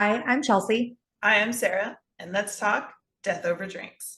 Hi, I'm Chelsea. I am Sarah, and let's talk death over drinks.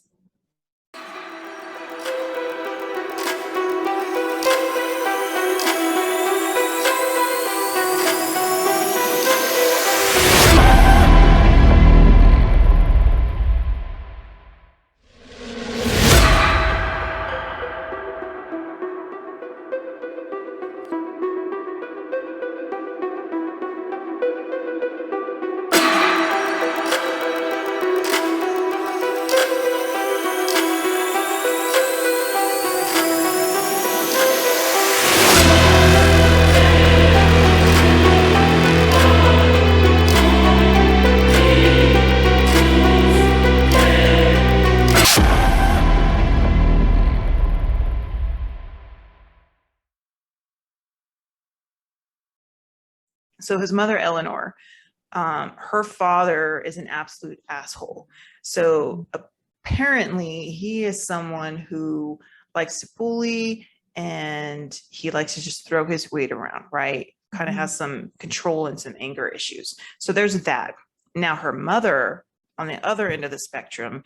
So his mother, Eleanor, her father is an absolute asshole. So apparently he is someone who likes to bully and he likes to just throw his weight around, right? Kind of has some control and some anger issues. So there's that. Now her mother, on the other end of the spectrum,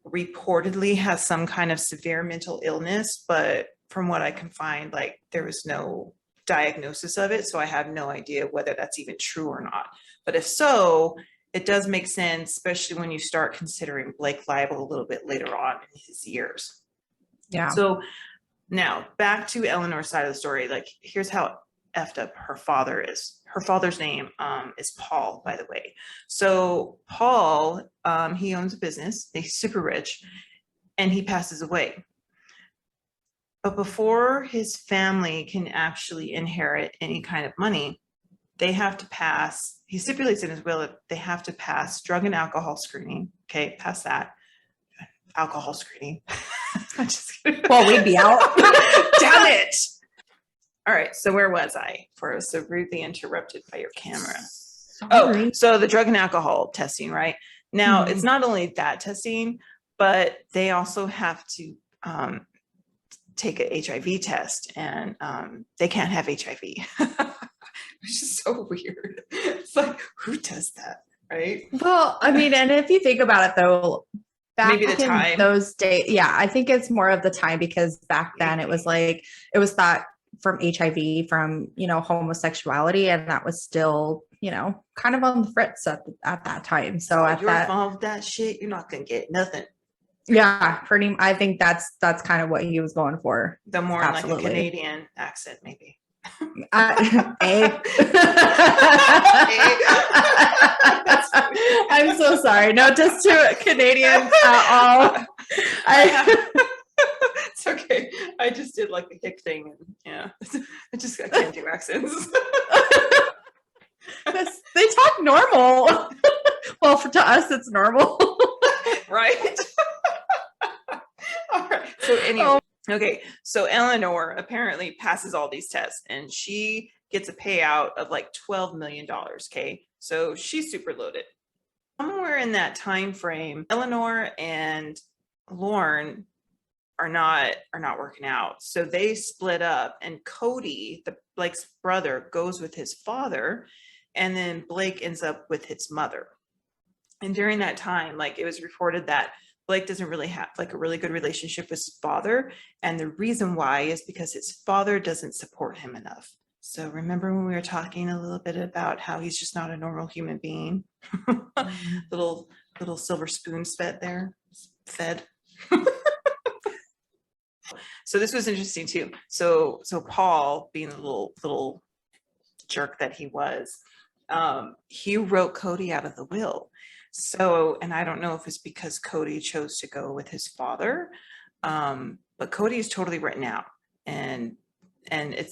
reportedly has some kind of severe mental illness, but from what I can find, like there was no diagnosis of it. So I have no idea whether that's even true or not. But if so, it does make sense, especially when you start considering Blake Leibel a little bit later on in his years. Yeah. So now back to Eleanor's side of the story. Like here's how effed up her father is. Her father's name is Paul, by the way. So Paul, he owns a business. He's super rich, and he passes away. But before his family can actually inherit any kind of money, they have to pass. He stipulates in his will that they have to pass drug and alcohol screening. Okay, pass that. Alcohol screening. I'm just kidding. Well, we'd be out. Damn it. All right, so where was I before I was so rudely interrupted by your camera? Sorry. Oh, so the drug and alcohol testing, right? Now, it's not only that testing, but they also have to take an HIV test, and they can't have HIV, which is so weird. It's like, who does that, right? Well, I mean, and if you think about it though, back Maybe the in time. those days, yeah, I think it's more of the time because back then it was like, it was thought from HIV, from, homosexuality, and that was still, kind of on the fritz at that time. So at you're that, involved with that shit, you're not gonna get nothing. yeah, I think that's kind of what he was going for. The more like a Absolutely. Canadian accent, maybe. I'm so sorry. No, just to Canadians at all. It's okay. I just did like the hick thing, and yeah, I can't do accents. They talk normal. Well, to us, it's normal, right? All right. So anyway, okay. So Eleanor apparently passes all these tests, and she gets a payout of like $12 million. Okay, so she's super loaded. Somewhere in that time frame, Eleanor and Lorne are not working out, so they split up, and Cody, Blake's brother, goes with his father, and then Blake ends up with his mother. And during that time, like it was reported that Blake doesn't really have like a really good relationship with his father, and the reason why is because his father doesn't support him enough. So remember when we were talking a little bit about how he's just not a normal human being? little silver spoon fed there. So this was interesting too. So Paul, being the little jerk that he was, he wrote Cody out of the will. So, and I don't know if it's because Cody chose to go with his father, but Cody is totally written out, and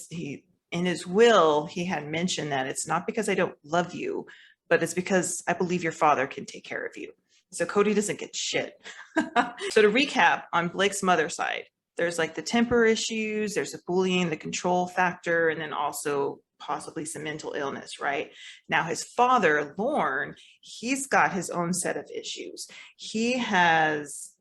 he in his will he had mentioned that it's not because I don't love you, but it's because I believe your father can take care of you. So Cody doesn't get shit. So to recap, on Blake's mother's side, there's like the temper issues, there's the bullying, the control factor, and then also possibly some mental illness, right? Now his father, Lorne, he's got his own set of issues. He has,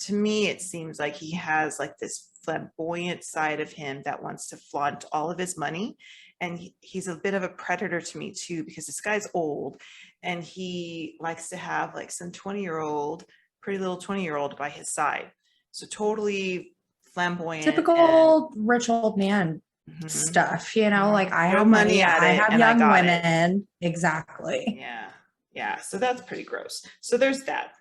to me, it seems like he has like this flamboyant side of him that wants to flaunt all of his money and he's a bit of a predator to me too, because this guy's old and he likes to have like some 20-year-old, pretty little 20-year-old by his side. So totally flamboyant. Typical rich old man stuff, you know, like I have money, I have young women. Exactly. Yeah. So that's pretty gross. So there's that.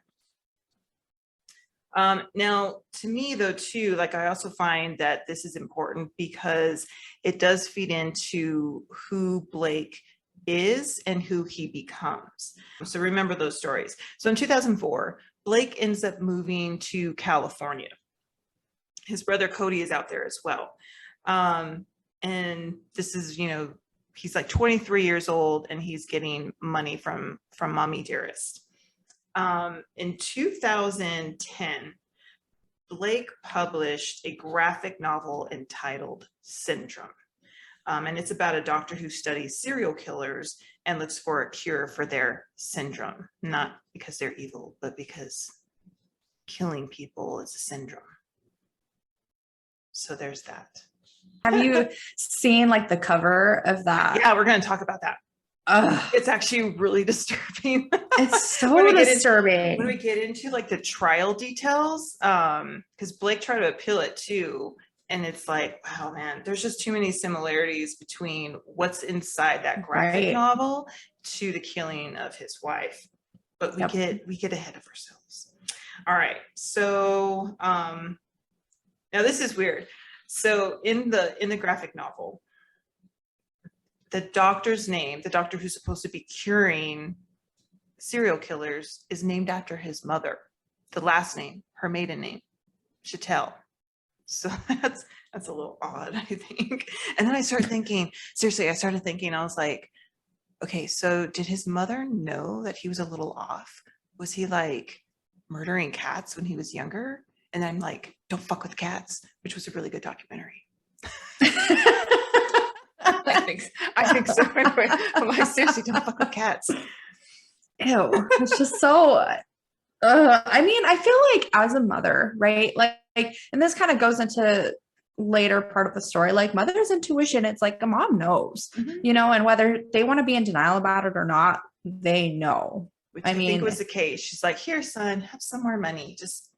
Now, to me, though, too, like I also find that this is important because it does feed into who Blake is and who he becomes. So remember those stories. So in 2004, Blake ends up moving to California. His brother Cody is out there as well. And this is, you know, he's like 23 years old and he's getting money from Mommy Dearest. In 2010, Blake published a graphic novel entitled Syndrome. And it's about a doctor who studies serial killers and looks for a cure for their syndrome, not because they're evil, but because killing people is a syndrome. So there's that. Have you seen like the cover of that? Yeah, we're going to talk about that. It's actually really disturbing. It's so disturbing. When we get into like the trial details, because Blake tried to appeal it too, and it's like, wow, man, there's just too many similarities between what's inside that graphic novel to the killing of his wife. But we get ahead of ourselves. All right, so now this is weird. So in the graphic novel, the doctor's name, the doctor who's supposed to be curing serial killers, is named after his mother. The last name, her maiden name, Chattel. So that's a little odd, I think. And then I started thinking, I was like, okay, so did his mother know that he was a little off? Was he like murdering cats when he was younger? And I'm like, Don't Fuck with Cats, which was a really good documentary. I think so. Anyway, I'm like, seriously, don't fuck with cats. Ew, it's just so. I mean, I feel like as a mother, right? Like, and this kind of goes into later part of the story. Like, mother's intuition, it's like a mom knows, you know, and whether they want to be in denial about it or not, they know. Which I think was the case. She's like, "Here, son, have some more money. Just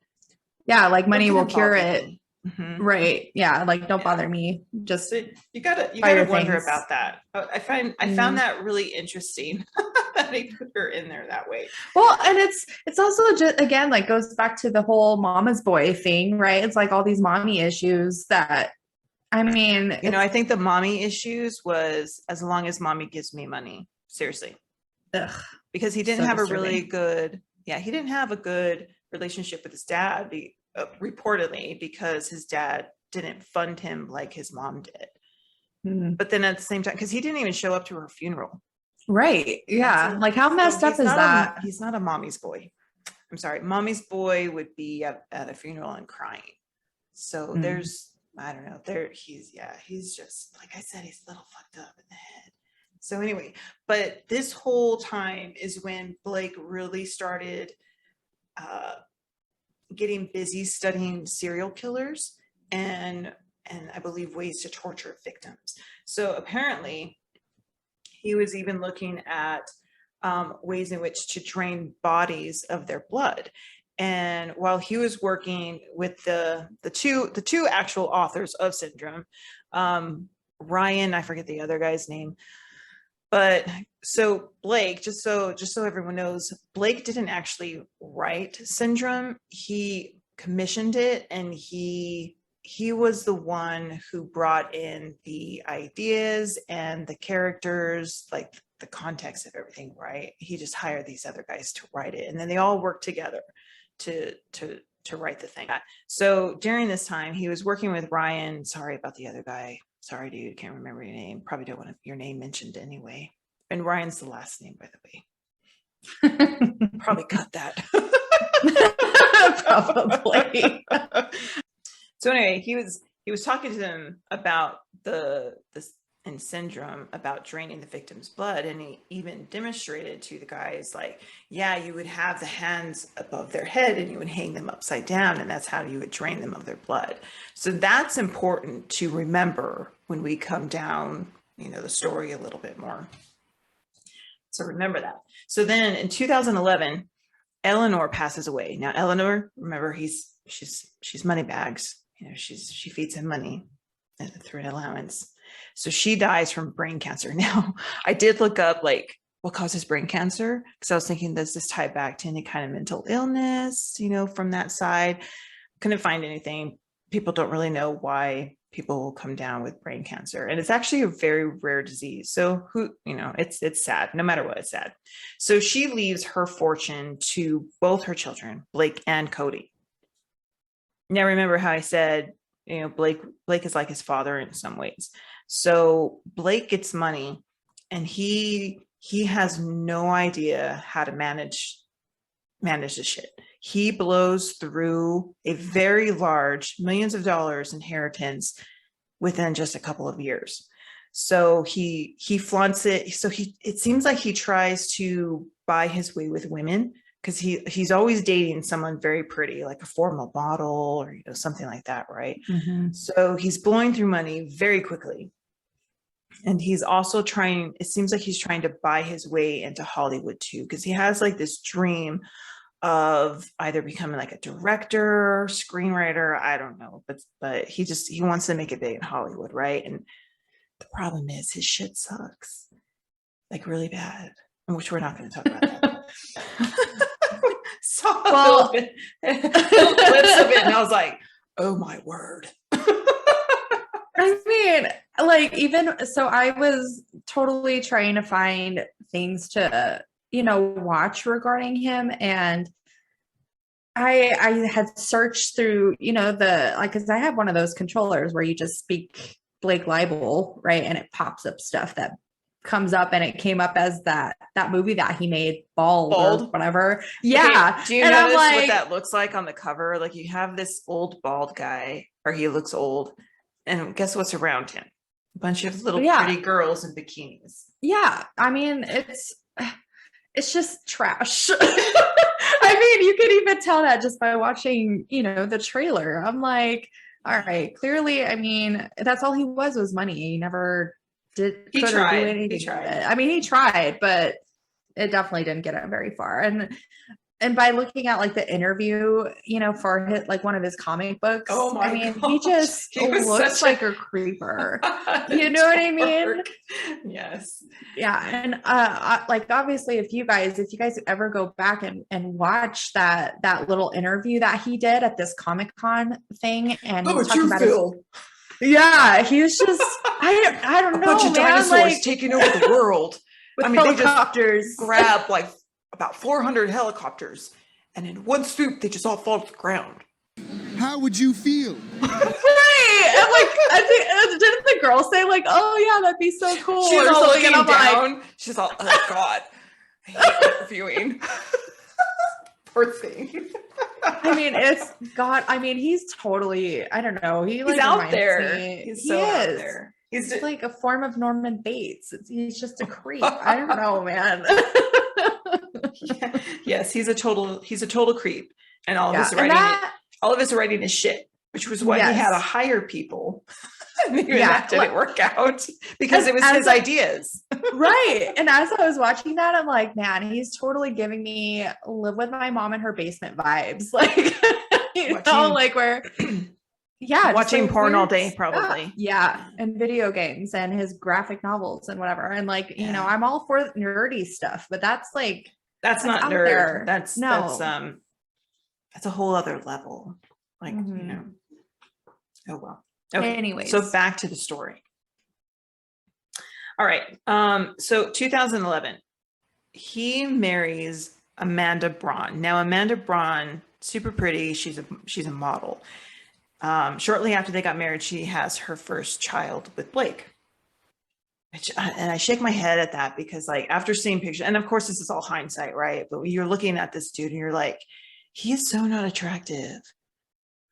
like money will cure it." Right. Yeah. Like, don't bother me. Just so you gotta wonder about that. I found that really interesting that they put her in there that way. Well, and it's also just, again, like goes back to the whole mama's boy thing, right? It's like all these mommy issues that, I mean, you know, I think the mommy issues was as long as mommy gives me money. Seriously. Ugh, because he didn't have a really good, he didn't have a good relationship with his dad. Reportedly, because his dad didn't fund him like his mom did. But then at the same time, because he didn't even show up to her funeral. Right. Yeah. Like, how messed up is that? He's not a mommy's boy. I'm sorry. Mommy's boy would be at a funeral and crying. So there's, I don't know, he's just, like I said, he's a little fucked up in the head. So anyway, but this whole time is when Blake really started getting busy studying serial killers and I believe ways to torture victims. So apparently he was even looking at ways in which to drain bodies of their blood. And while he was working with the two actual authors of Syndrome, Ryan, I forget the other guy's name, but so Blake, just so everyone knows, Blake didn't actually write Syndrome. He commissioned it, and he was the one who brought in the ideas and the characters, like the context of everything, right? He just hired these other guys to write it, and then they all worked together to write the thing. So during this time, he was working with Ryan. Sorry about the other guy. Sorry, dude, can't remember your name. Probably don't want your name mentioned anyway. And Ryan's the last name, by the way. Probably cut that. Probably. So anyway, he was talking to them about this in Syndrome about draining the victim's blood, and he even demonstrated to the guys, like, you would have the hands above their head and you would hang them upside down, and that's how you would drain them of their blood. So that's important to remember when we come down the story a little bit more. So remember that. So then in 2011, Eleanor passes away. Now, Eleanor, remember, she's money bags. She feeds him money through an allowance. So she dies from brain cancer. Now, I did look up like what causes brain cancer, because I was thinking, does this tie back to any kind of mental illness, from that side? Couldn't find anything. People don't really know why people will come down with brain cancer, and it's actually a very rare disease. So it's sad. No matter what, it's sad. So she leaves her fortune to both her children, Blake and Cody. Now, remember how I said, Blake is like his father in some ways. So Blake gets money, and he has no idea how to manage the shit. He blows through a very large millions of dollars inheritance within just a couple of years. So he flaunts it. So it seems like he tries to buy his way with women, because he's always dating someone very pretty, like a formal model or something like that, right? Mm-hmm. So he's blowing through money very quickly. And he's also it seems like he's trying to buy his way into Hollywood too, because he has like this dream of either becoming like a director, screenwriter, I don't know, but he wants to make it big in Hollywood, right? And the problem is his shit sucks, like really bad, which we're not going to talk about that. Saw a little bit, little clips of it, and I was like, oh my word. I mean, like, even so, I was totally trying to find things to watch regarding him, and I had searched through because I have one of those controllers where you just speak Blake Leibel, right, and it pops up stuff that comes up, and it came up as that movie that he made, Bald or whatever. Yeah. Okay, do you notice what that looks like on the cover? Like, you have this old bald guy, or he looks old, and guess what's around him? A bunch of little pretty girls in bikinis. Yeah, I mean, it's just trash. I mean, you could even tell that just by watching, the trailer. I'm like, all right, clearly, I mean, that's all he was money. He never did. He tried. Do anything. He tried. I mean, he tried, but it definitely didn't get him very far. And by looking at like the interview, for his, like one of his comic books, oh my he just looks like a creeper. You know what I mean? Yes. Yeah. And like, obviously, if you guys ever go back and watch that little interview that he did at this Comic-Con thing, and he was talking about he was just I don't know, a bunch of dinosaurs taking over the world with helicopters. They just grab like about 400 helicopters, and in one swoop, they just all fall to the ground. How would you feel? Right. And like, I think, didn't the girl say like, oh yeah, that'd be so cool? She's or all something, looking and I'm down. like, she's all, oh God, I hate interviewing. Poor thing. I mean, he's totally, I don't know. He's out there. He's so out there. He's like a form of Norman Bates. He's just a creep. I don't know, man. Yes, he's a total creep, and all of his writing is shit, which was why he had to hire people. Maybe that didn't work out because it was his ideas. Right. And as I was watching that, I'm like, man, he's totally giving me live with my mom in her basement vibes. Like, like where, watching porn all day, probably. Yeah. And video games and his graphic novels and whatever. And like, I'm all for nerdy stuff, but that's like, that's not nerd. There. That's a whole other level. Like, oh well. Okay. Anyways. So back to the story. All right. So 2011, he marries Amanda Braun. Now, Amanda Braun, super pretty. She's a model. Shortly after they got married, she has her first child with Blake. And I shake my head at that because, like, after seeing pictures, and of course this is all hindsight, right? But when you're looking at this dude and you're like, he is so not attractive.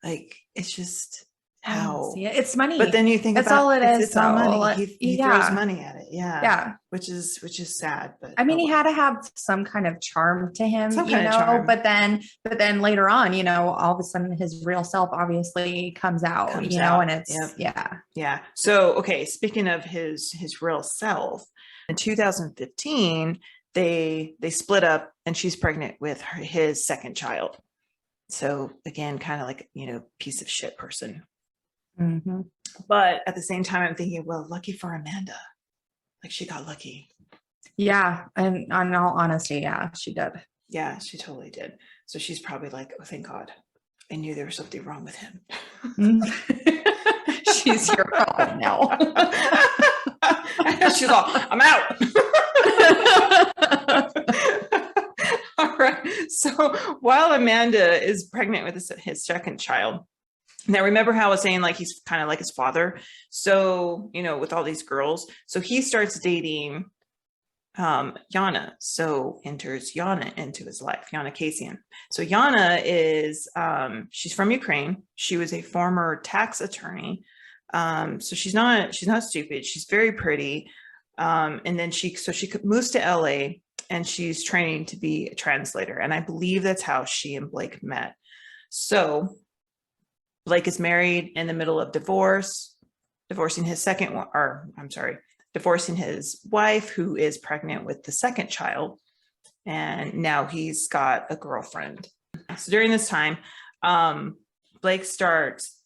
Like, it's just, How? See, it's money. But then you think That's about all it is. it's all though. money. He throws money at it. Yeah. Yeah. Which is sad. But I mean, he had to have some kind of charm to him, Some you kind of know, charm. but then later on, you know, all of a sudden his real self obviously comes out, you know, and it's, Yeah. So, okay. Speaking of his real self, in 2015, they split up and she's pregnant with his second child. So again, kind of like, you know, piece of shit person. Mhm. But at the same time, I'm thinking, well, lucky for Amanda. Like she got lucky. Yeah. And in all honesty, yeah, she did. Yeah, she totally did. So she's probably like, oh, thank God. I knew there was something wrong with him. She's your problem now. She's all, I'm out. All right. So while Amanda is pregnant with his second child, now remember how I was saying like he's kind of like his father. So, you know, with all these girls, so he starts dating Iana. So enters Iana into his life, Iana Kasian. So Iana is she's from Ukraine. She was a former tax attorney. So she's not stupid. She's very pretty. And then she moves to LA and she's training to be a translator. And I believe that's how she and Blake met. So Blake is married in the middle of divorcing his wife who is pregnant with the second child. And now he's got a girlfriend. So during this time, Blake starts,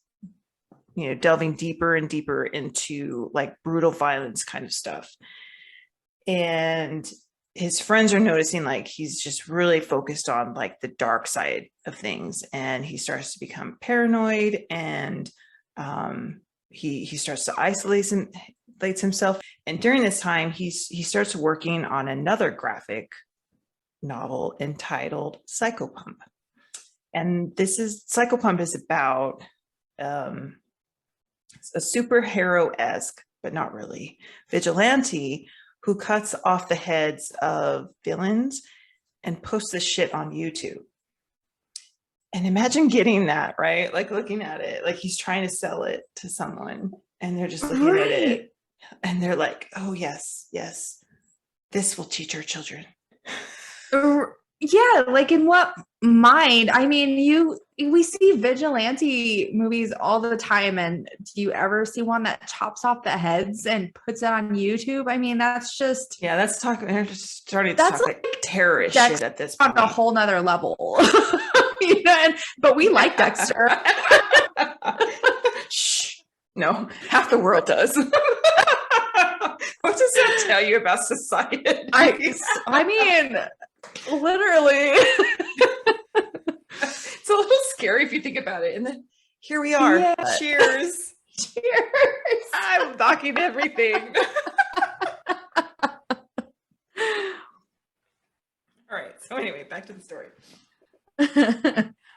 you know, delving deeper and deeper into like brutal violence kind of stuff. And his friends are noticing like he's just really focused on like the dark side of things. And he starts to become paranoid and he starts to isolate himself. And during this time, he starts working on another graphic novel entitled Psychopump. And Psychopump is about a superhero-esque, but not really, vigilante who cuts off the heads of villains and posts this shit on YouTube. And imagine getting that, right? Like looking at it, like he's trying to sell it to someone and they're just looking at it and they're like, oh yes, this will teach our children. Yeah, like in what mind? I mean, we see vigilante movies all the time, and do you ever see one that chops off the heads and puts it on YouTube? I mean, that's just that's starting to talk like terrorist shit at this point. On a whole nother level. You know, but we like Dexter. Shh. No, half the world does. What does that tell you about society? I mean, literally. It's a little scary if you think about it. And then here we are. Yeah. Cheers. Cheers. I'm knocking everything. All right. So anyway, back to the story.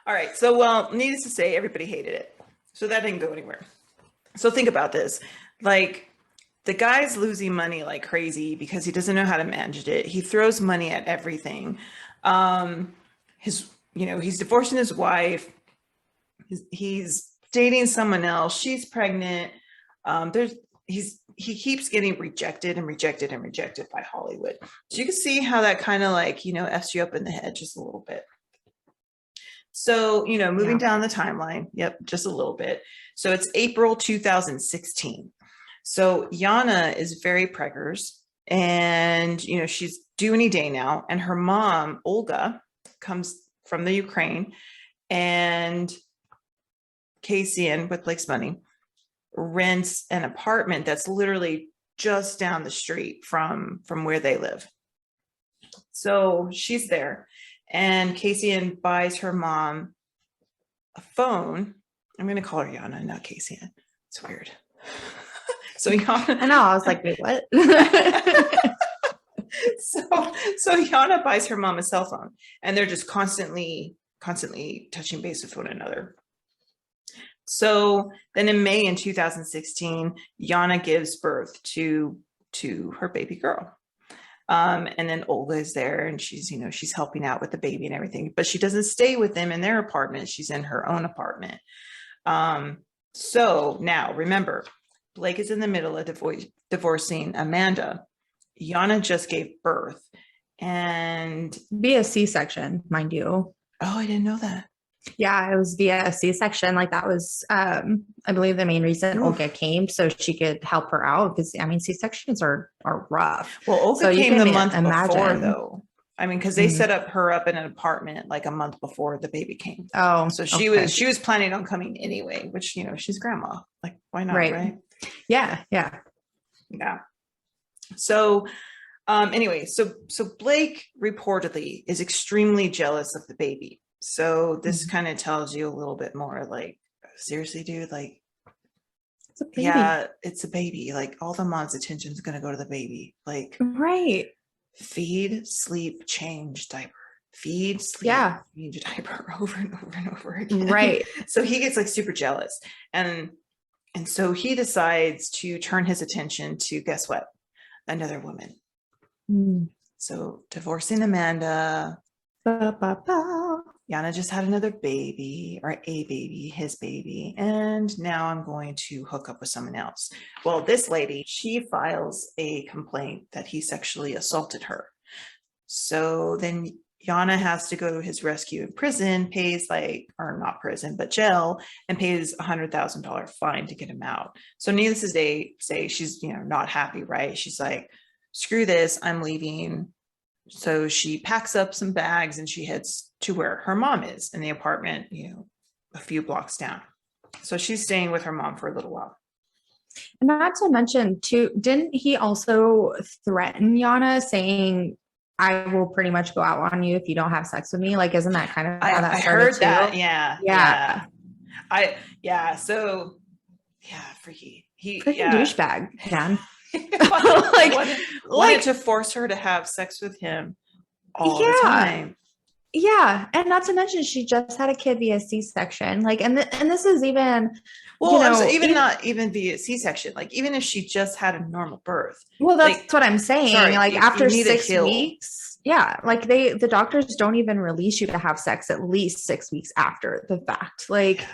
All right. So, well, needless to say, everybody hated it. So that didn't go anywhere. So think about this. Like, the guy's losing money like crazy because he doesn't know how to manage it. He throws money at everything. He's divorcing his wife. He's dating someone else. She's pregnant. He keeps getting rejected by Hollywood. So you can see how that kind of like, you know, F's you up in the head just a little bit. So, you know, moving down the timeline. Yep. Just a little bit. So it's April 2016. So Iana is very preggers and, you know, she's due any day now. And her mom, Olga, comes from the Ukraine, and Kasian, with Blake's money, rents an apartment that's literally just down the street from where they live. So she's there, and Kasian buys her mom a phone. I'm going to call her Iana, not Kasian. It's weird. So Iana, I know. I was like, wait, what? So Iana buys her mom a cell phone, and they're just constantly touching base with one another. So then in May in 2016, Iana gives birth to her baby girl. And then Olga is there, and she's helping out with the baby and everything, but she doesn't stay with them in their apartment. She's in her own apartment. So now remember, Blake is in the middle of divorcing Amanda. Iana just gave birth, and Via C-section, mind you. oh, I didn't know that. Yeah, it was via a C-section. Like that was, I believe, the main reason Olga came, so she could help her out. Because I mean, C-sections are rough. Well, Olga So you came can the month before, imagine. though. I mean, because they Mm. set up her up in an apartment like a month before the baby came. Oh, So she okay. was planning on coming anyway, which, you know, she's grandma. Like, why not, right? Yeah, yeah. Yeah. So anyway, so Blake reportedly is extremely jealous of the baby. So this kind of tells you a little bit more like, seriously, dude, like, It's a baby. yeah, it's a baby. Like all the mom's attention is going to go to the baby. Like, Right. feed, sleep, change, diaper. Feed, sleep, change, diaper over and over and over again. Right. So he gets like super jealous. And so he decides to turn his attention to, guess what? Another woman. Mm. So divorcing Amanda. Ba, ba, ba. Iana just had another baby, or a baby, his baby. And now I'm going to hook up with someone else. Well, this lady, she files a complaint that he sexually assaulted her. So then Iana has to go to his rescue in prison, pays like, or not prison, but jail, and pays $100,000 fine to get him out. So needless to say, she's, you know, not happy, right? She's like, screw this, I'm leaving. So she packs up some bags and she heads to where her mom is in the apartment, you know, a few blocks down. So she's staying with her mom for a little while. And not to mention, too, didn't he also threaten Iana, saying, "I will pretty much go out on you if you don't have sex with me"? Like, isn't that kind of how that I started heard too? that. Yeah. So freaky. Freaking douchebag, man. wanted to force her to have sex with him all the time. Yeah, and not to mention she just had a kid via C-section. Like, and this is even, well, you know, not even via C-section. Like, even if she just had a normal birth. Well, that's like, what I'm saying. Sorry, like after 6 heal. weeks, yeah, like the doctors don't even release you to have sex at least 6 weeks after the fact. Like,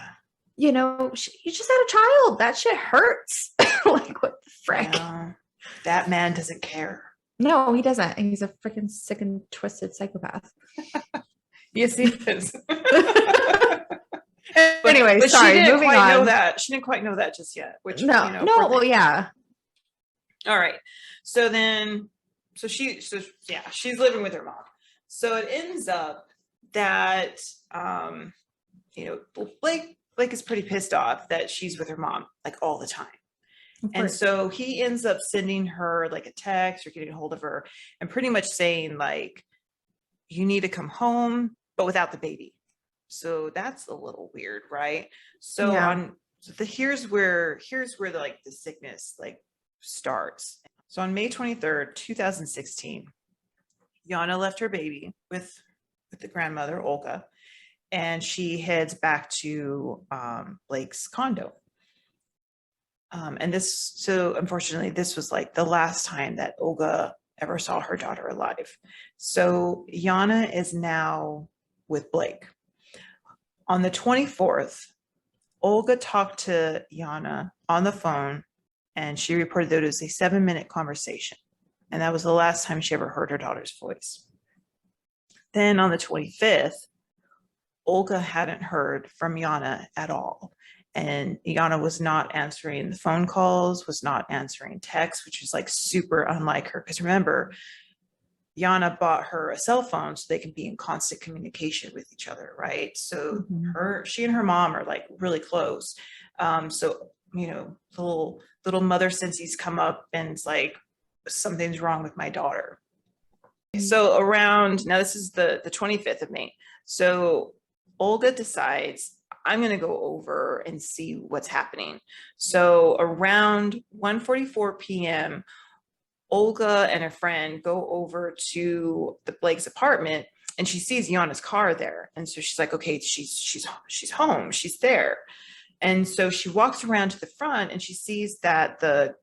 you know, you just had a child. That shit hurts. Like, what the frick? Yeah. That man doesn't care. No, he doesn't. He's a freaking sick and twisted psychopath. Yes, he is. Anyway, but sorry. She didn't moving quite on. know that. She didn't quite know that just yet. Which no, you know, no. Well, yeah. All right. So then, she's living with her mom. So it ends up that you know, Blake is pretty pissed off that she's with her mom like all the time. And so he ends up sending her like a text or getting a hold of her and pretty much saying like, you need to come home, but without the baby. So that's a little weird, right? So here's where the sickness like starts. So on May 23rd, 2016, Iana left her baby with the grandmother, Olga, and she heads back to Blake's condo. And unfortunately, this was like the last time that Olga ever saw her daughter alive. So Iana is now with Blake. On the 24th, Olga talked to Iana on the phone, and she reported that it was a 7-minute conversation. And that was the last time she ever heard her daughter's voice. Then on the 25th, Olga hadn't heard from Iana at all. And Iana was not answering the phone calls, was not answering texts, which is like super unlike her. Because remember, Iana bought her a cell phone so they can be in constant communication with each other, right? So she and her mom are like really close. So, you know, little mother sensies come up and it's like, something's wrong with my daughter. So now this is the 25th of May. So Olga decides, I'm going to go over and see what's happening. So around 1:44 p.m., Olga and a friend go over to the Blake's apartment and she sees Iana's car there. And so she's like, okay, she's home. She's there. And so she walks around to the front and she sees that the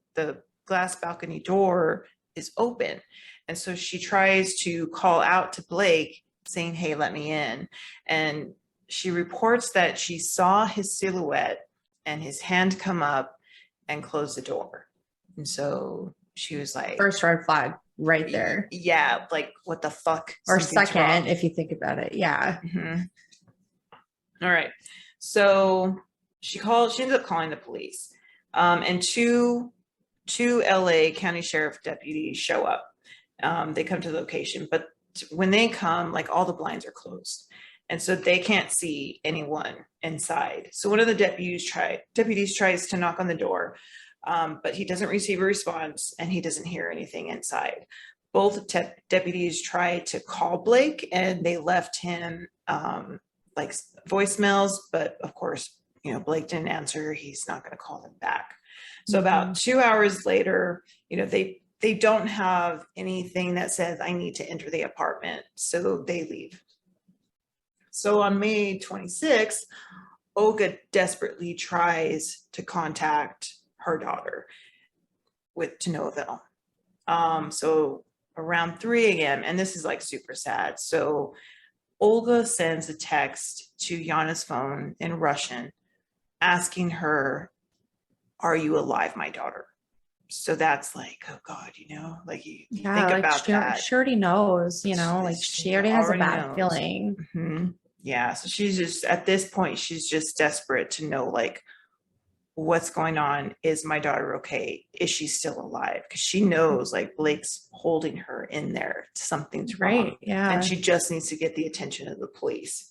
glass balcony door is open. And so she tries to call out to Blake saying, hey, let me in. And she reports that she saw his silhouette and his hand come up and close the door. And so she was like, First red flag right there. Yeah, like what the fuck? Or Something's second, wrong. if you think about it. Yeah. Mhm. All right. So she ended up calling the police. And two LA County Sheriff deputies show up. They come to the location, but when they come, like all the blinds are closed. And so they can't see anyone inside. So one of the deputies tries to knock on the door, but he doesn't receive a response and he doesn't hear anything inside. Both deputies tried to call Blake and they left him like voicemails, but of course, Blake didn't answer. He's not going to call them back. So about 2 hours later, they don't have anything that says I need to enter the apartment. So they leave. So on May 26th, Olga desperately tries to contact her daughter to no avail. So around 3 a.m., and this is like super sad. So Olga sends a text to Iana's phone in Russian asking her, "Are you alive, my daughter?" So that's like, oh God, like you think about that. She already knows, like she already has a bad feeling. Mm-hmm. Yeah. So she's just, at this point, she's just desperate to know, like, what's going on? Is my daughter okay? Is she still alive? Because she knows, like, Blake's holding her in there. Something's wrong. Right. Yeah. And she just needs to get the attention of the police.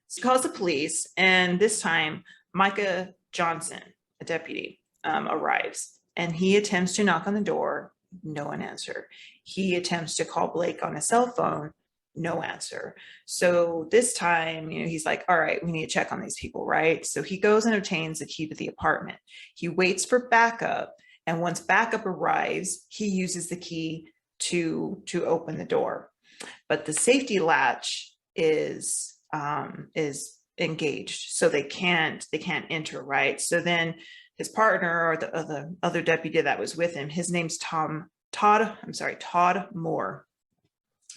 She calls the police, and this time, Micah Johnson, a deputy, arrives, and he attempts to knock on the door. No one answer. He attempts to call Blake on a cell phone. No answer. So this time, he's like, all right, we need to check on these people, right? So he goes and obtains the key to the apartment. He waits for backup, and once backup arrives, he uses the key to open the door. But the safety latch is engaged, so they can't enter, right? So then his partner, or the other deputy that was with him, his name's Todd Moore.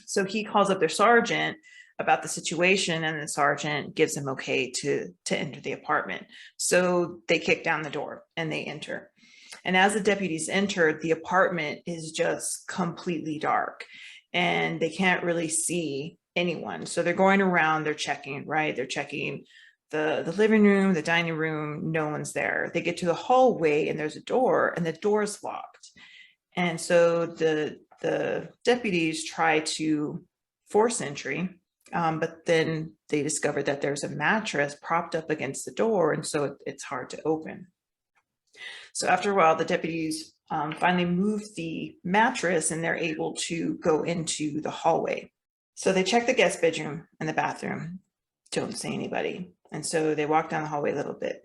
So he calls up their sergeant about the situation, and the sergeant gives him okay to enter the apartment. So they kick down the door and they enter. And as the deputies enter, the apartment is just completely dark and they can't really see anyone. So they're going around, they're checking, right? They're checking the living room, the dining room, no one's there. They get to the hallway and there's a door and the door's locked. And so the deputies try to force entry, but then they discovered that there's a mattress propped up against the door, and so it's hard to open. So after a while, the deputies finally move the mattress and they're able to go into the hallway. So they check the guest bedroom and the bathroom, don't see anybody. And so they walk down the hallway a little bit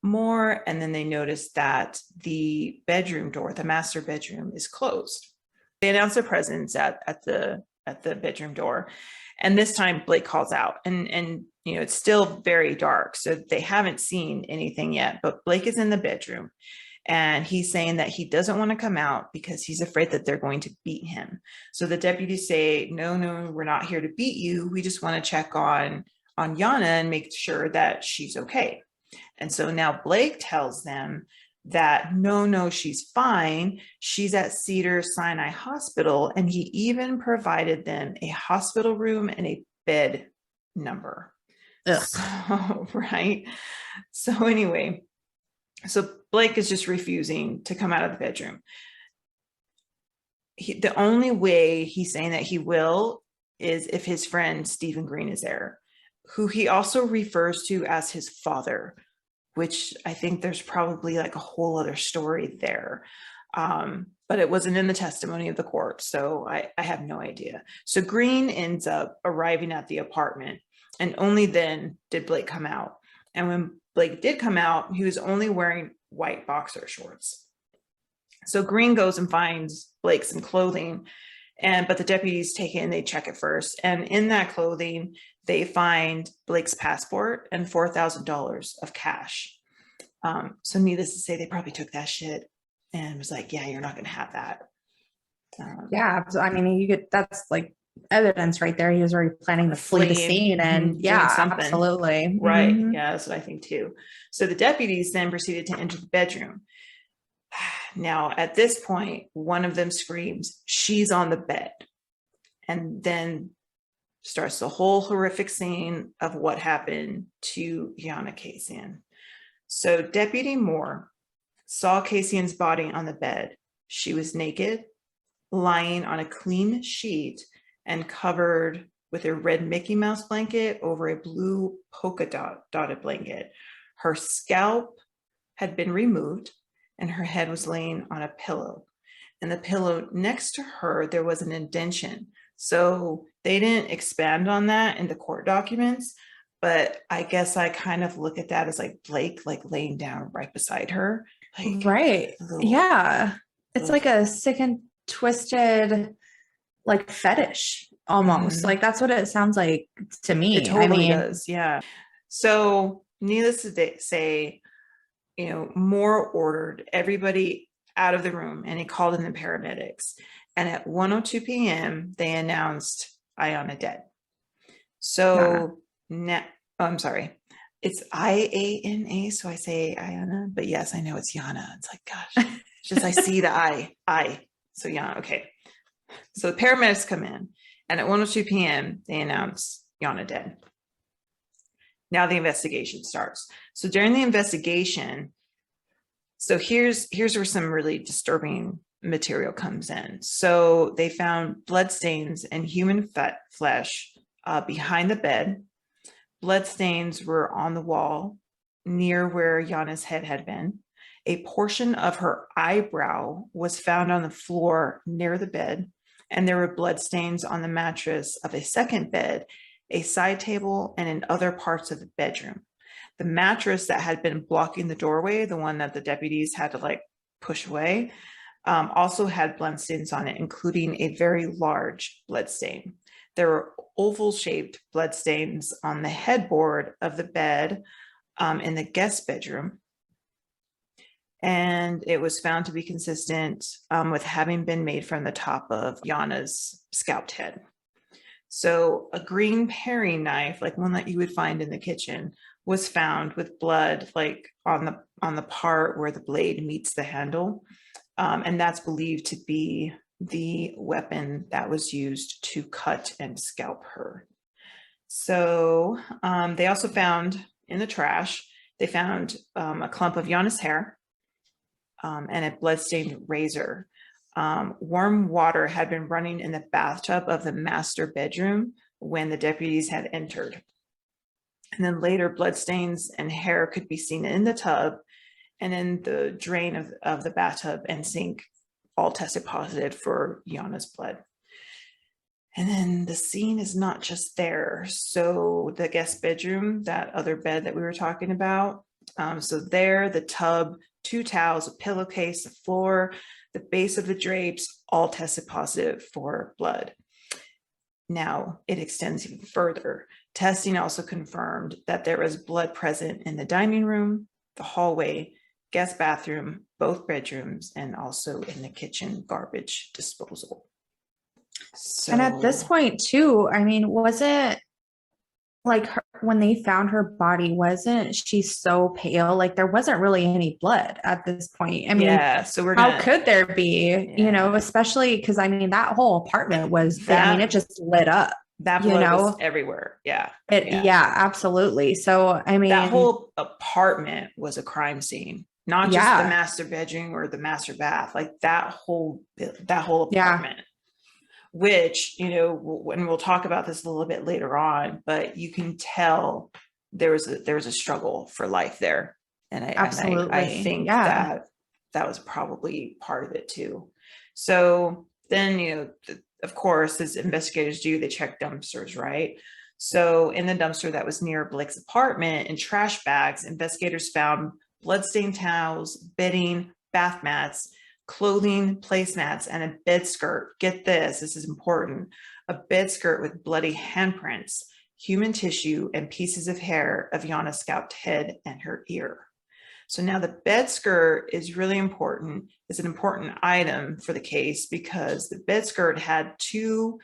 more, and then they notice that the bedroom door, the master bedroom, is closed. They announce their presence at the bedroom door, and this time Blake calls out, and it's still very dark, so they haven't seen anything yet. But Blake is in the bedroom, and he's saying that he doesn't want to come out because he's afraid that they're going to beat him. So the deputies say, "No, we're not here to beat you. We just want to check on Iana and make sure that she's okay." And so now Blake tells them that no, she's fine. She's at Cedars-Sinai Hospital, and he even provided them a hospital room and a bed number. So, right. So anyway, so Blake is just refusing to come out of the bedroom. The only way he's saying that he will is if his friend Stephen Green is there, who he also refers to as his father, which I think there's probably like a whole other story there. But it wasn't in the testimony of the court, so I have no idea. So Green ends up arriving at the apartment, and only then did Blake come out. And when Blake did come out, he was only wearing white boxer shorts. So Green goes and finds Blake some clothing, but the deputies take it and they check it first. And in that clothing, they find Blake's passport and $4,000 of cash. So needless to say, they probably took that shit and was like, yeah, you're not going to have that. Yeah. I mean, that's like evidence right there. He was already planning to flee the Fleeing, scene, and doing yeah, something. absolutely. Right. Mhm. Yeah, that's what I think too. So the deputies then proceeded to enter the bedroom. Now, at this point, one of them screams, "She's on the bed." And then starts the whole horrific scene of what happened to Iana Kasian. So Deputy Moore saw Kasian's body on the bed. She was naked, lying on a clean sheet and covered with a red Mickey Mouse blanket over a blue polka dotted blanket. Her scalp had been removed and her head was laying on a pillow. And the pillow next to her, there was an indention. So they didn't expand on that in the court documents, but I guess I kind of look at that as like Blake, like laying down right beside her. Like, Right. little, Yeah. It's little, like a sick and twisted, like fetish almost. Mhm. Like that's what it sounds like to me. It totally I mean, does. Yeah. So needless to say, Moore ordered everybody out of the room and he called in the paramedics. And at 1:02 p.m., they announced Iana dead. So now, I'm sorry, it's Iana, so I say Iana, but yes, I know it's Yana. It's like, gosh, it's just I see the I. So Yana, okay. So the paramedics come in, and at 1:02 p.m., they announce Yana dead. Now the investigation starts. So during the investigation, so here's where some really disturbing material comes in. So they found bloodstains and human flesh behind the bed. Bloodstains were on the wall near where Yana's head had been. A portion of her eyebrow was found on the floor near the bed, and there were bloodstains on the mattress of a second bed, a side table, and in other parts of the bedroom. The mattress that had been blocking the doorway, the one that the deputies had to like push away, also had bloodstains on it, including a very large bloodstain. There were oval-shaped bloodstains on the headboard of the bed in the guest bedroom. And it was found to be consistent with having been made from the top of Yana's scalped head. So a green paring knife, like one that you would find in the kitchen, was found with blood like on the part where the blade meets the handle. And that's believed to be the weapon that was used to cut and scalp her. So they also found in the trash, they found a clump of Yana's hair and a bloodstained razor. Warm water had been running in the bathtub of the master bedroom when the deputies had entered. And then later, bloodstains and hair could be seen in the tub and in the drain of the bathtub and sink, all tested positive for Yana's blood. And then the scene is not just there. So the guest bedroom, that other bed that we were talking about. So there, the tub, 2 towels, a pillowcase, the floor, the base of the drapes, all tested positive for blood. Now it extends even further. Testing also confirmed that there was blood present in the dining room, the hallway, guest bathroom, both bedrooms, and also in the kitchen garbage disposal. So, and at this point too, I mean, was it like when they found her body, wasn't she so pale? Like there wasn't really any blood at this point. I mean, yeah, so how could there be, Yeah. Especially because I mean, that whole apartment was, I mean, That- it just lit up. that you blood know? was everywhere. Yeah. Yeah, absolutely. So, I mean, That whole apartment was a crime scene, not just the yeah, master bedroom or the master bath, like that whole apartment. Which, when we'll talk about this a little bit later on, but you can tell there was a struggle for life there. And absolutely. I think Yeah. that was probably part of it too. So then, of course, as investigators do, they check dumpsters, right? So in the dumpster that was near Blake's apartment, in trash bags, investigators found bloodstained towels, bedding, bath mats, clothing, placemats, and a bed skirt. Get this is important. A bed skirt with bloody handprints, human tissue, and pieces of hair of Yana's scalped head and her ear. So now the bed skirt is really important. It's an important item for the case because the bed skirt had 2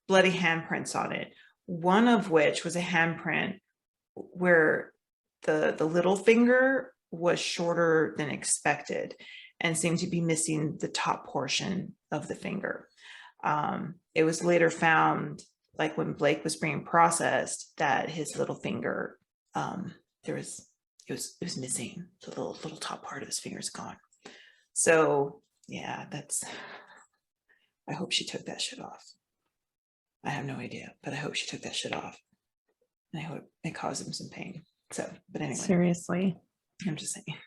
bloody handprints on it, one of which was a handprint where the little finger was shorter than expected and seemed to be missing the top portion of the finger. It was later found, like when Blake was being processed, that his little finger, it was missing. The little top part of his finger is gone. So yeah, I hope she took that shit off. I have no idea, but I hope she took that shit off. And I hope it caused him some pain. So, but anyway. Seriously. I'm just saying.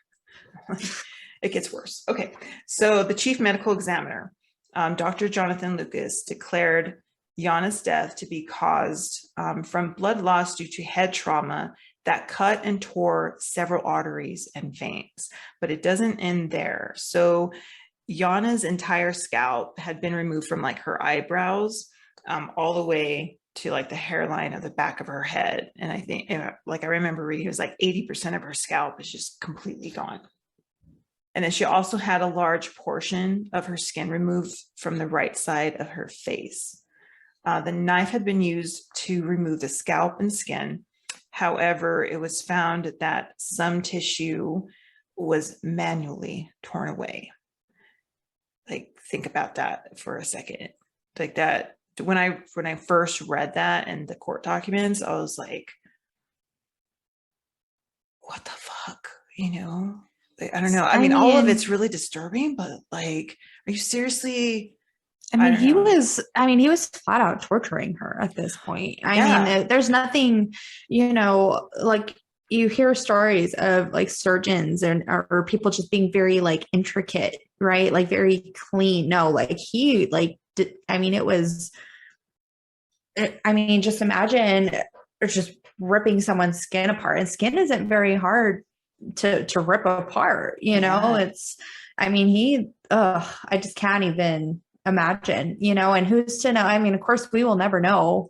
It gets worse. Okay. So the chief medical examiner, Dr. Jonathan Lucas, declared Iana's death to be caused from blood loss due to head trauma that cut and tore several arteries and veins. But it doesn't end there. So Iana's entire scalp had been removed from like her eyebrows all the way to like the hairline of the back of her head. And I think, like I remember reading, it was like 80% of her scalp is just completely gone. And then she also had a large portion of her skin removed from the right side of her face. The knife had been used to remove the scalp and skin. However, it was found that some tissue was manually torn away. Like, think about that for a second. Like that, when I first read that in the court documents, I was like, what the fuck? You know? Like, I don't know. I mean, all of it's really disturbing, but like, are you seriously? I mean, he was flat out torturing her at this point. I mean, there's nothing, you know, like you hear stories of like surgeons or people just being very like intricate, right? Like very clean. No, like he like did, I mean, just imagine just ripping someone's skin apart, and skin isn't very hard to rip apart, you know. I just can't even imagine, you know. And who's to know? I mean, of course we will never know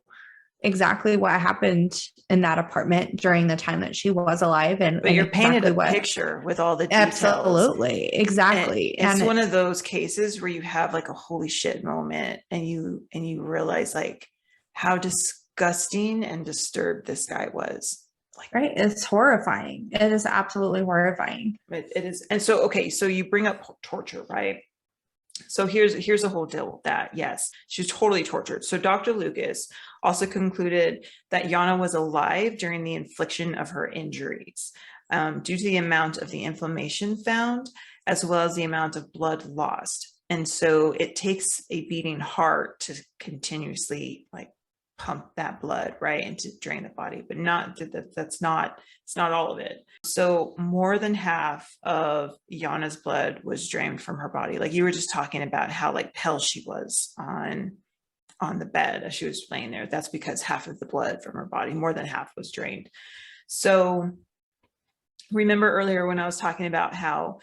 exactly what happened in that apartment during the time that she was alive, but you're painted a picture with all the details. Absolutely, exactly. And it's one of those cases where you have like a holy shit moment, and you realize like how disgusting and disturbed this guy was. Like, right. It's horrifying. It is absolutely horrifying. It is. And so, okay, so you bring up torture, right? So here's the whole deal with that. Yes, she was totally tortured. So Dr. Lucas also concluded that Iana was alive during the infliction of her injuries due to the amount of the inflammation found, as well as the amount of blood lost. And so it takes a beating heart to continuously like pump that blood, right, and to drain the body, but it's not all of it. So more than half of Iana's blood was drained from her body. Like you were just talking about how like pale she was on the bed as she was laying there. That's because half of the blood from her body, more than half, was drained. So remember earlier when I was talking about how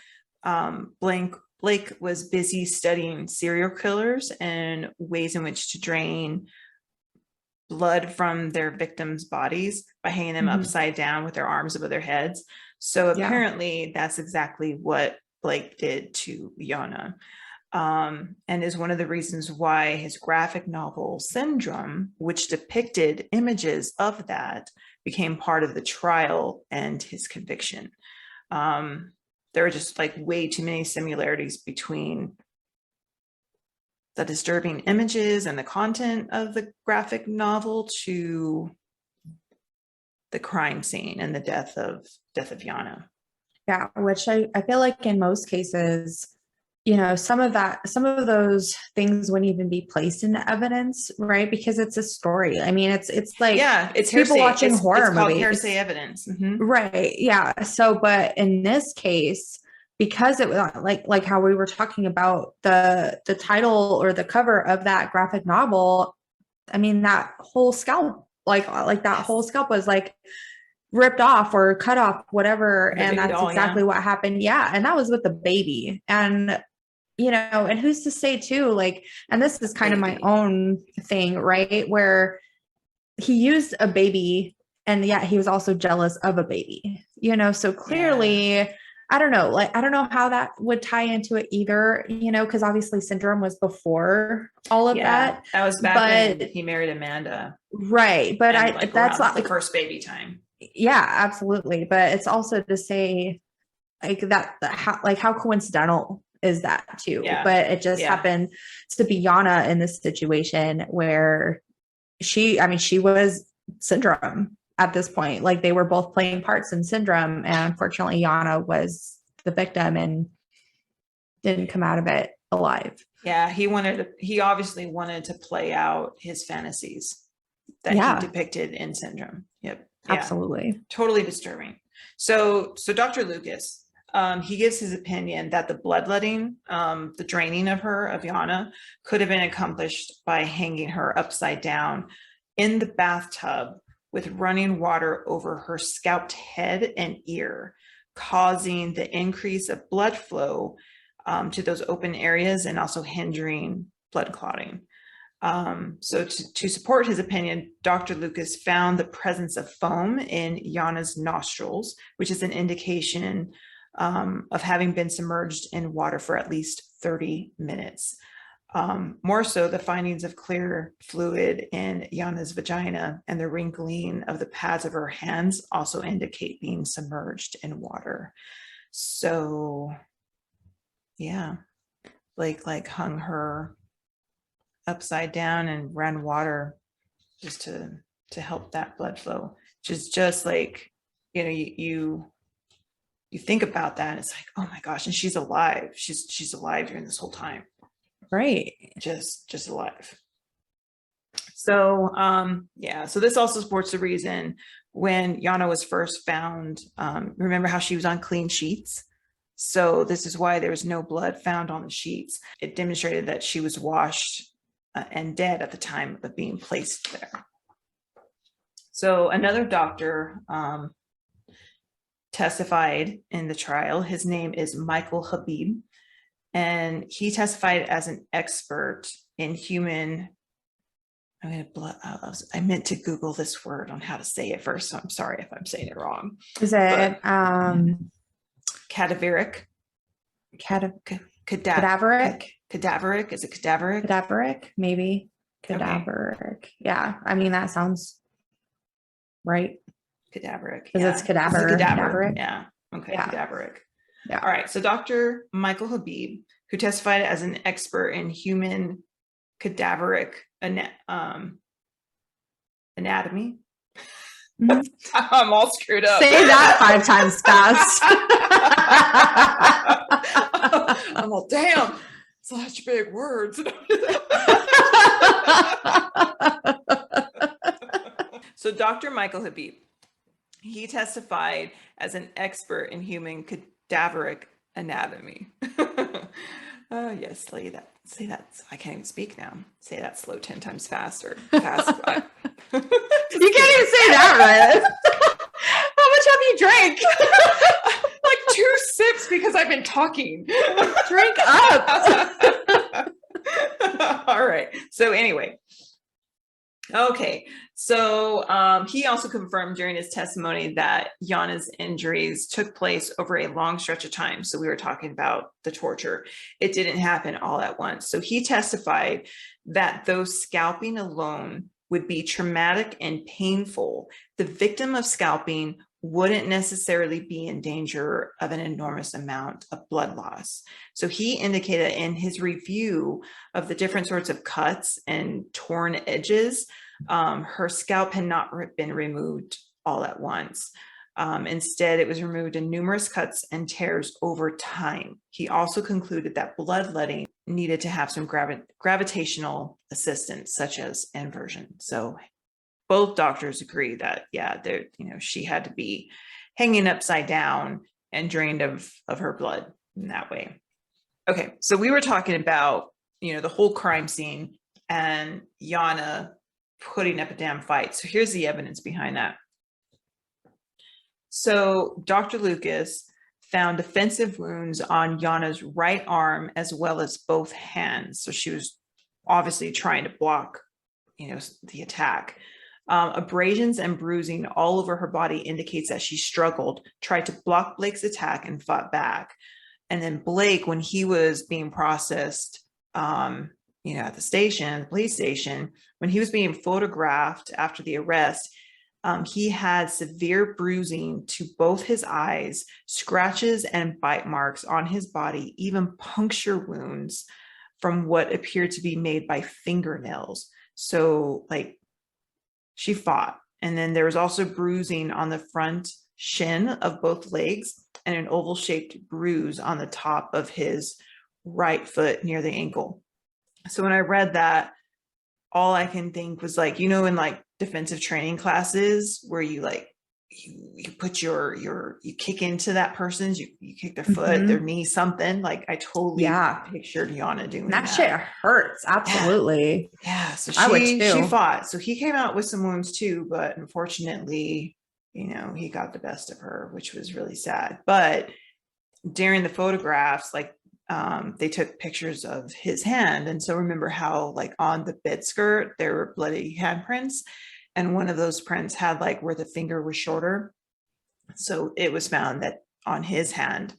Blake was busy studying serial killers and ways in which to drain blood from their victims' bodies by hanging them upside down with their arms above their heads. So apparently that's exactly what Blake did to Iana, and is one of the reasons why his graphic novel Syndrome, which depicted images of that, became part of the trial and his conviction. There are just like way too many similarities between the disturbing images and the content of the graphic novel to the crime scene and the death of Iana. Yeah, which I feel like in most cases, you know, some of those things wouldn't even be placed into evidence, right? Because it's a story. I mean, it's like, it's people hearsay. watching horror it's called movies. Hearsay evidence. Right. Yeah. So, but in this case, because it was like how we were talking about the title or the cover of that graphic novel, I mean, that whole scalp, like that whole scalp was like ripped off or cut off, whatever. And that's exactly what happened. Yeah. And that was with the baby. And, you know, and who's to say too, like, and this is kind of my own thing, right? Where he used a baby and yet he was also jealous of a baby, you know? So clearly, I don't know. Like, I don't know how that would tie into it either, because obviously syndrome was before all of that. That was back when he married Amanda. Right. But and that's around not the first baby time. Yeah, absolutely. But it's also to say like how coincidental is that too? Yeah. But it just happened to be Iana in this situation where she was syndrome at this point. Like they were both playing parts in syndrome, and unfortunately Iana was the victim and didn't come out of it alive. Yeah, he obviously wanted to play out his fantasies that he depicted in syndrome. Yep. Yeah. Absolutely. Totally disturbing. So Dr. Lucas, he gives his opinion that the bloodletting, the draining of Iana, could have been accomplished by hanging her upside down in the bathtub with running water over her scalped head and ear, causing the increase of blood flow to those open areas and also hindering blood clotting. So to support his opinion, Dr. Lucas found the presence of foam in Iana's nostrils, which is an indication of having been submerged in water for at least 30 minutes. More so, the findings of clear fluid in Iana's vagina and the wrinkling of the pads of her hands also indicate being submerged in water. So, yeah, Blake hung her upside down and ran water just to help that blood flow. Just like, you think about that, it's like, oh my gosh, and she's alive. She's alive during this whole time. Right. Just alive. So so this also supports the reason when Iana was first found, remember how she was on clean sheets? So this is why there was no blood found on the sheets. It demonstrated that she was washed and dead at the time of being placed there. So another doctor testified in the trial. His name is Michael Habib, and he testified as an expert in human. I meant to Google this word on how to say it first, so I'm sorry if I'm saying it wrong. Is it cadaveric? Cadaveric? Cadaveric? Is it cadaveric? Cadaveric, maybe. Cadaveric. Okay. Yeah. I mean, that sounds right. Cadaveric. Because it's cadaver. Cadaveric. Yeah. Okay. Yeah. Cadaveric. Yeah. All right. So Dr. Michael Habib, who testified as an expert in human cadaveric anatomy. Mm-hmm. I'm all screwed up. Say that 5 times fast. I'm all, damn, such big words. So Dr. Michael Habib, he testified as an expert in human cadaveric anatomy. Yes, say that. I can't even speak now. Say that slow 10 times faster. You can't even say that right. How much have you drank? Like 2 sips because I've been talking. Drink up. All right. So anyway. Okay. So he also confirmed during his testimony that Iana's injuries took place over a long stretch of time. So we were talking about the torture. It didn't happen all at once. So he testified that though scalping alone would be traumatic and painful, the victim of scalping wouldn't necessarily be in danger of an enormous amount of blood loss. So he indicated in his review of the different sorts of cuts and torn edges, her scalp had not been removed all at once. Instead, it was removed in numerous cuts and tears over time. He also concluded that bloodletting needed to have some gravitational assistance, such as inversion. So both doctors agree that, she had to be hanging upside down and drained of her blood in that way. Okay, so we were talking about, the whole crime scene and Iana putting up a damn fight. So here's the evidence behind that. So Dr. Lucas found defensive wounds on Iana's right arm as well as both hands. So she was obviously trying to block, the attack. Abrasions and bruising all over her body indicates that she struggled, tried to block Blake's attack, and fought back. And then Blake, when he was being processed, at the police station, when he was being photographed after the arrest, he had severe bruising to both his eyes, scratches and bite marks on his body, even puncture wounds from what appeared to be made by fingernails. So like she fought. And then there was also bruising on the front shin of both legs and an oval shaped bruise on the top of his right foot near the ankle. So when I read that, all I can think was like, in like defensive training classes where you like, you put you kick into that person's, you kick their foot, their knee, something like I totally pictured Iana doing that. That shit hurts. Absolutely. Yeah. So I would too. She fought. So he came out with some wounds too, but unfortunately, he got the best of her, which was really sad. But during the photographs, like they took pictures of his hand. And so remember how like on the bed skirt, there were bloody handprints. And one of those prints had like where the finger was shorter. So it was found that on his hand,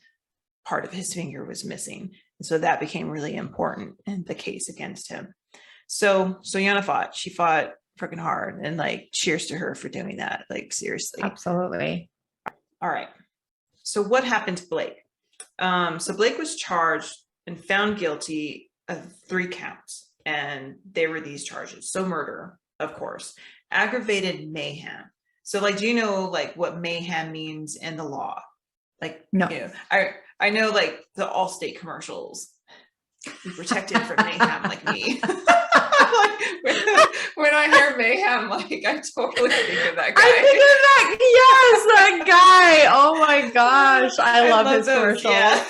part of his finger was missing. And so that became really important in the case against him. So Iana fought. She fought freaking hard, and like cheers to her for doing that. Like seriously. Absolutely. All right. So what happened to Blake? So Blake was charged and found guilty of 3 counts, and they were these charges. So murder, of course, aggravated mayhem. So like, do you know like what mayhem means in the law? Like, no, I know like the Allstate commercials, be protected from mayhem like me. Like, when I hear mayhem, like I totally think of that guy. I think of that. Yes, that guy. Oh my gosh, I love his those, commercials. yeah.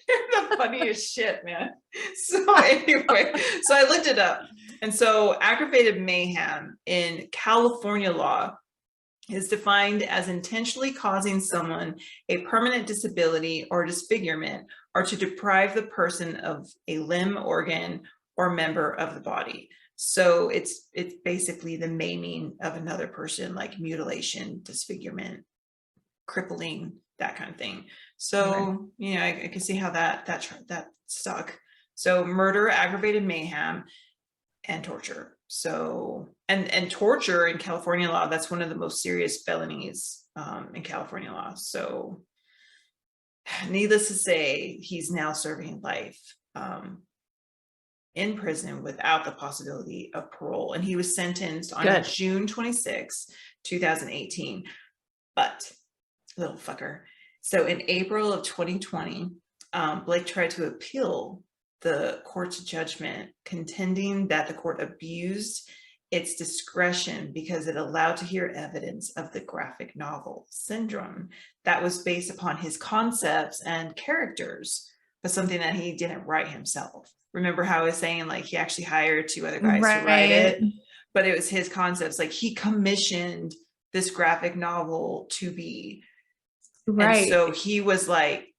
They're the funniest shit, man. So anyway, so I looked it up, and so aggravated mayhem in California law is defined as intentionally causing someone a permanent disability or disfigurement, or to deprive the person of a limb, organ, or member of the body. So it's basically the maiming of another person, like mutilation, disfigurement, crippling, that kind of thing. So, I can see how that stuck. So murder, aggravated mayhem, and torture. So, and torture in California law, that's one of the most serious felonies in California law. So needless to say, he's now serving life in prison without the possibility of parole. And he was sentenced on June 26, 2018. But little fucker. So in April of 2020, Blake tried to appeal the court's judgment, contending that the court abused its discretion because it allowed to hear evidence of the graphic novel syndrome that was based upon his concepts and characters, but something that he didn't write himself. Remember how I was saying, like, he actually hired 2 other guys to write it, but it was his concepts. Like, he commissioned this graphic novel to be. Right. And so he was like,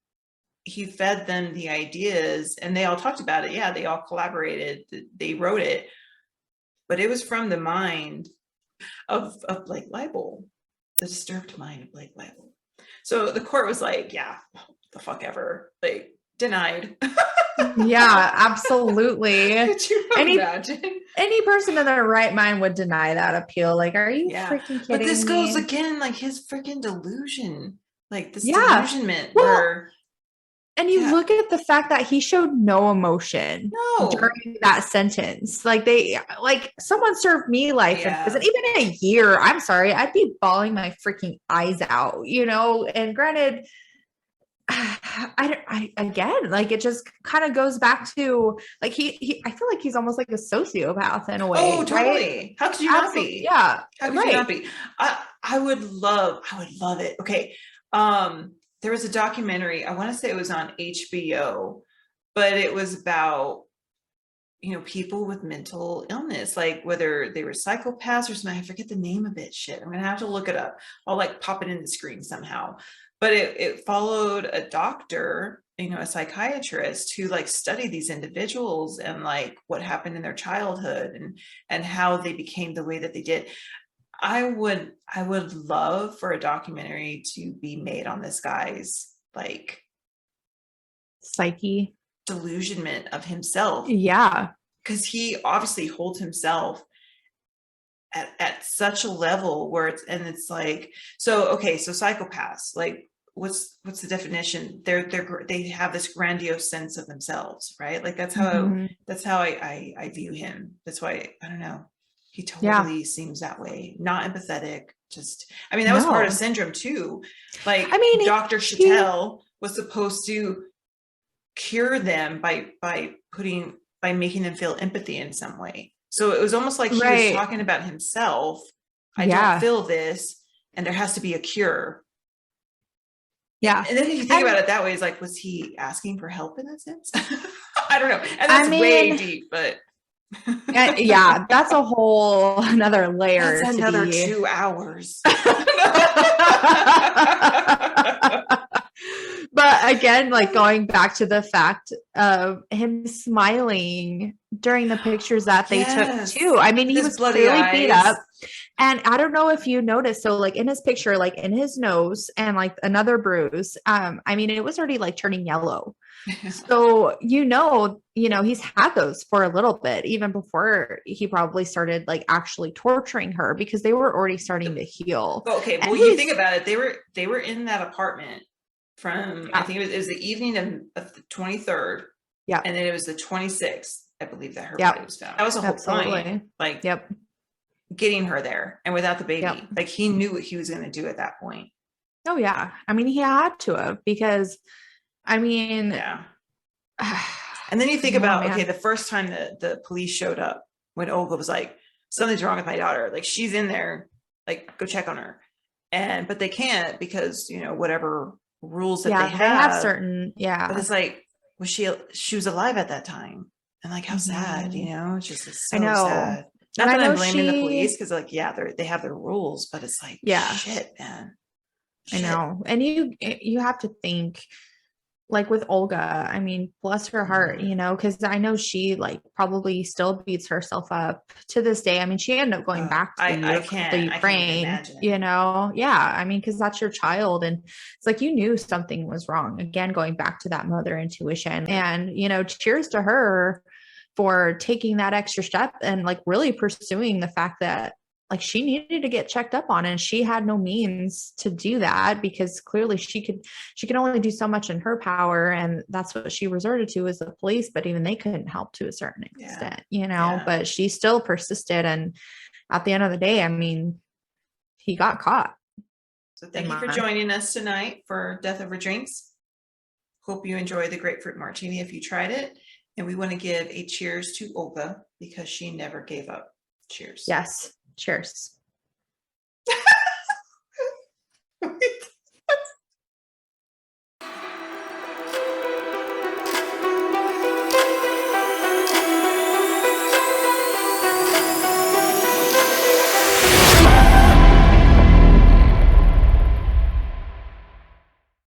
he fed them the ideas, and they all talked about it. Yeah, they all collaborated. They wrote it, but it was from the mind of Blake Leibel, the disturbed mind of Blake Leibel. So the court was like, yeah, the fuck ever, like, denied. Yeah, absolutely. Could you imagine? Any person in their right mind would deny that appeal. Like, are you freaking kidding But this me? goes again, like his freaking delusion, like this delusionment where. And you look at the fact that he showed no emotion during that sentence. Like, someone served me life in prison, even a year. I'm sorry, I'd be bawling my freaking eyes out, And granted, again, like, it just kind of goes back to like he I feel like he's almost like a sociopath in a way. Oh, totally. Right? How could you not be? Yeah. How could you not be? I would love it. Okay. There was a documentary, I want to say it was on HBO, but it was about, people with mental illness, like whether they were psychopaths or something. I forget the name of it. Shit. I'm going to have to look it up. I'll like pop it in the screen somehow. But it followed a doctor a psychiatrist to like study these individuals and like what happened in their childhood and how they became the way that they did. I would love for a documentary to be made on this guy's like Psyche. delusionment of himself. Yeah. Because he obviously holds himself at such a level where it's like, so psychopaths, like what's the definition? They have this grandiose sense of themselves, right? Like that's how I view him. That's why I don't know. He totally seems that way. Not empathetic. Just, I mean, that was part of syndrome too. Like, I mean, Dr. Chattel was supposed to cure them by making them feel empathy in some way. So it was almost like he was talking about himself. I don't feel this, and there has to be a cure. Yeah. And then if you think about it that way, it's like, was he asking for help in that sense? I don't know. And that's way deep, but yeah, that's a whole another layer. That's another 2 hours. But again, like going back to the fact of him smiling during the pictures that they took too. I mean, he was clearly beat up. And I don't know if you noticed, so like in his picture, like in his nose and like another bruise, I mean, it was already like turning yellow. So, he's had those for a little bit, even before he probably started like actually torturing her, because they were already starting to heal. Okay. Well, you think about it. They were in that apartment from, I think it was the evening of the 23rd. Yeah. And then it was the 26th, I believe, that her body was found. That was the whole point. Like, getting her there, and without the baby, like he knew what he was going to do at that point. Oh yeah. I mean, he had to have, because I mean, and then you think about, the first time the police showed up, when Olga was like, something's wrong with my daughter. Like, she's in there, like, go check on her. But they can't, because, whatever rules that they have certain, but it's like, she was alive at that time. And like, how sad, it's just so sad. Not that I'm blaming the police, because like, they have their rules, but it's like, shit, man. Shit. I know. And you have to think, like with Olga, I mean, bless her heart, because I know she like probably still beats herself up to this day. I mean, she ended up going back to the Ukraine, Yeah. I mean, because that's your child. And it's like, you knew something was wrong. Again, going back to that mother intuition. And, cheers to her for taking that extra step and like really pursuing the fact that like she needed to get checked up on, and she had no means to do that, because clearly she could only do so much in her power. And that's what she resorted to, was the police, but even they couldn't help to a certain extent, but she still persisted. And at the end of the day, I mean, he got caught. So thank you for joining us tonight for Death Over Drinks. Hope you enjoy the Grapefruit Martini if you tried it. And we want to give a cheers to Olga, because she never gave up. Cheers. Yes. Cheers.